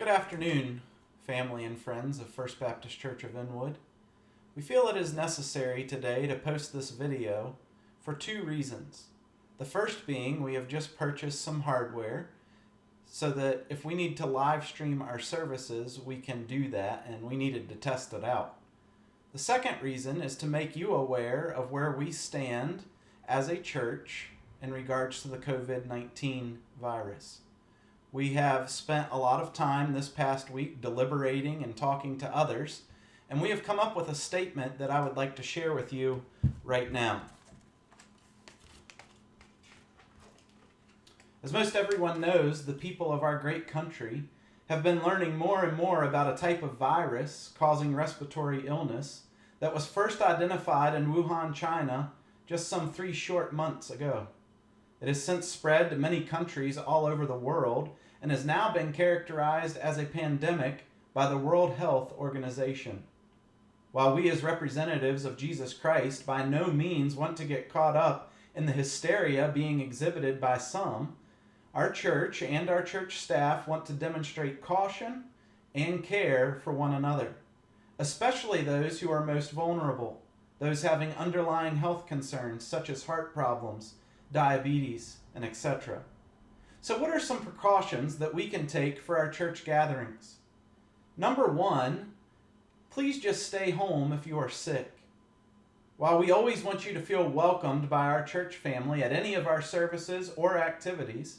Good afternoon, family and friends of First Baptist Church of Inwood. We feel it is necessary today to post this video for two reasons. The first being we have just purchased some hardware so that if we need to live stream our services, we can do that, and we needed to test it out. The second reason is to make you aware of where we stand as a church in regards to the COVID-19 virus. We have spent a lot of time this past week deliberating and talking to others, and we have come up with a statement that I would like to share with you right now. As most everyone knows, the people of our great country have been learning more and more about a type of virus causing respiratory illness that was first identified in Wuhan, China, just some 3 short months ago. It has since spread to many countries all over the world and has now been characterized as a pandemic by the World Health Organization. While we as representatives of Jesus Christ by no means want to get caught up in the hysteria being exhibited by some, our church and our church staff want to demonstrate caution and care for one another, especially those who are most vulnerable, those having underlying health concerns such as heart problems, diabetes, and etc. So what are some precautions that we can take for our church gatherings? Number 1, please just stay home if you are sick. While we always want you to feel welcomed by our church family at any of our services or activities,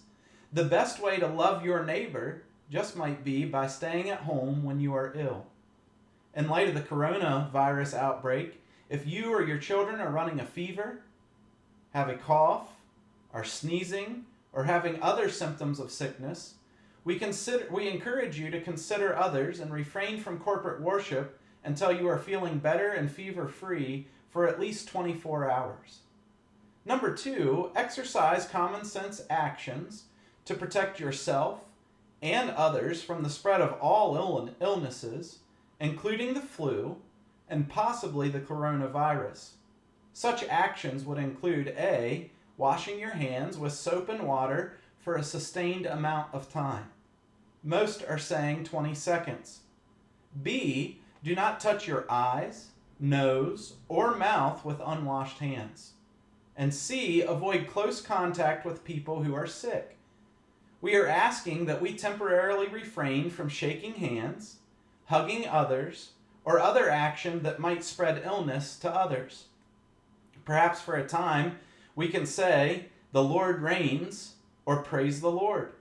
the best way to love your neighbor just might be by staying at home when you are ill. In light of the coronavirus outbreak, if you or your children are running a fever, have a cough, are sneezing, or having other symptoms of sickness, we encourage you to consider others and refrain from corporate worship until you are feeling better and fever-free for at least 24 hours. Number 2, exercise common sense actions to protect yourself and others from the spread of all illnesses, including the flu and possibly the coronavirus. Such actions would include A, washing your hands with soap and water for a sustained amount of time. Most are saying 20 seconds. B, do not touch your eyes, nose, or mouth with unwashed hands. And C, avoid close contact with people who are sick. We are asking that we temporarily refrain from shaking hands, hugging others, or other action that might spread illness to others. Perhaps for a time, we can say, "The Lord reigns," or "Praise the Lord."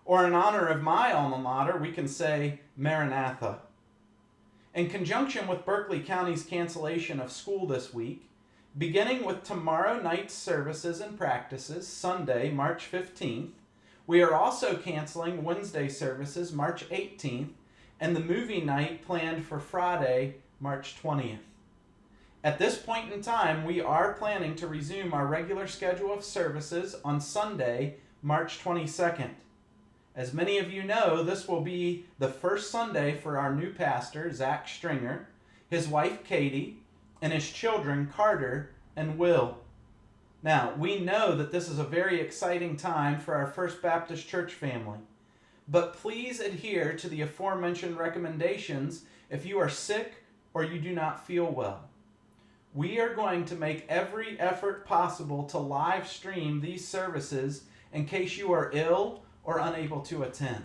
Or in honor of my alma mater, we can say, "Maranatha." In conjunction with Berkeley County's cancellation of school this week, beginning with tomorrow night's services and practices, Sunday, March 15th, we are also canceling Wednesday services, March 18th, and the movie night planned for Friday, March 20th. At this point in time, we are planning to resume our regular schedule of services on Sunday, March 22nd. As many of you know, this will be the first Sunday for our new pastor, Zach Stringer, his wife Katie, and his children Carter and Will. Now, we know that this is a very exciting time for our First Baptist Church family, but please adhere to the aforementioned recommendations if you are sick or you do not feel well. We are going to make every effort possible to live stream these services in case you are ill or unable to attend.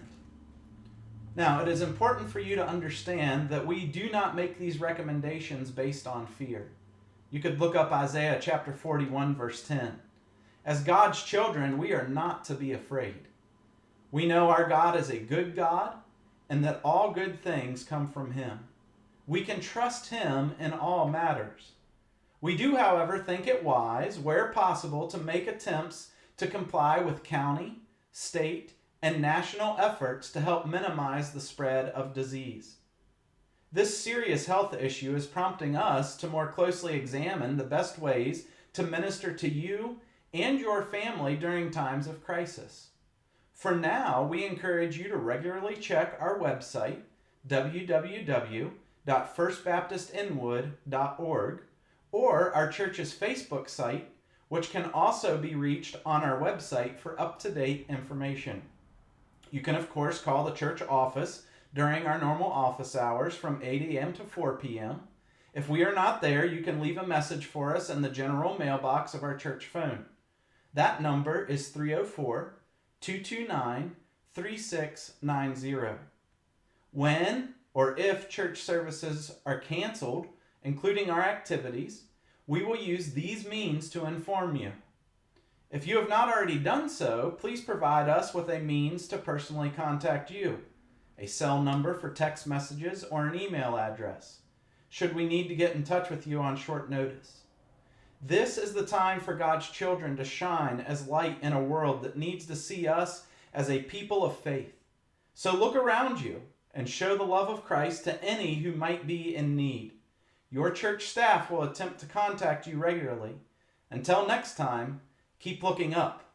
Now, it is important for you to understand that we do not make these recommendations based on fear. You could look up Isaiah chapter 41, verse 10. As God's children, we are not to be afraid. We know our God is a good God and that all good things come from Him. We can trust Him in all matters. We do, however, think it wise, where possible, to make attempts to comply with county, state, and national efforts to help minimize the spread of disease. This serious health issue is prompting us to more closely examine the best ways to minister to you and your family during times of crisis. For now, we encourage you to regularly check our website, www.firstbaptistinwood.org, or our church's Facebook site, which can also be reached on our website for up-to-date information. You can, of course, call the church office during our normal office hours from 8 a.m. to 4 p.m. If we are not there, you can leave a message for us in the general mailbox of our church phone. That number is 304 229 3690. When or if church services are canceled, including our activities, we will use these means to inform you. If you have not already done so, please provide us with a means to personally contact you, a cell number for text messages, or an email address, should we need to get in touch with you on short notice. This is the time for God's children to shine as light in a world that needs to see us as a people of faith. So look around you and show the love of Christ to any who might be in need. Your church staff will attempt to contact you regularly. Until next time, keep looking up.